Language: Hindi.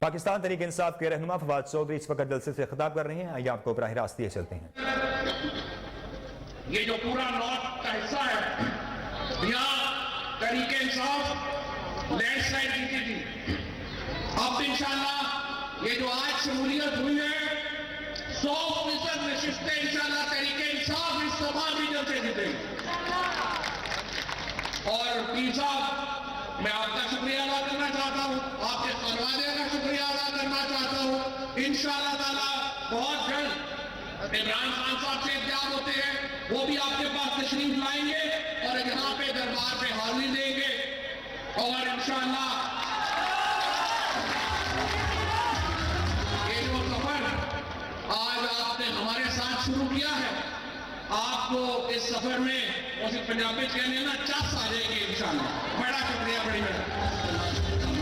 पाकिस्तान तहरीक इंसाफ के रहनुमा फवाद चौधरी इस वक्त जलसे से खिताब कर रहे हैं। आइए आपको बराह रास्त दिए चलते हैं। ये जो पूरा नॉर्थ का हिस्सा है, यहाँ तहरीक इंसाफ लैंडस्लाइड जीती थी। अब इंशाल्लाह ये जो आज शमूलियत हुई है 100% नशिस्तें इंशाल्लाह तहरीक इंसाफ इस सभा रीजन से जीतेगी। और पीर साहब, मैं आपका शुक्रिया अदा करना चाहता हूँ, आपके खलवादे का शुक्रिया अदा करना चाहता हूँ। इंशाअल्लाह ताला बहुत जल्द इमरान खान साहब से इत्याग होते हैं, वो भी आपके पास तशरीफ लाएंगे और यहाँ पे दरबार पे हाजिरी देंगे। और इंशाअल्लाह ये जो सफर आज आपने हमारे साथ शुरू किया है, आपको इस सफर में उसे पंजाबी कहने ना चास आ जाएगी इंशाअल्लाह। बड़ा शुक्रिया, बड़ी मेहरबानी।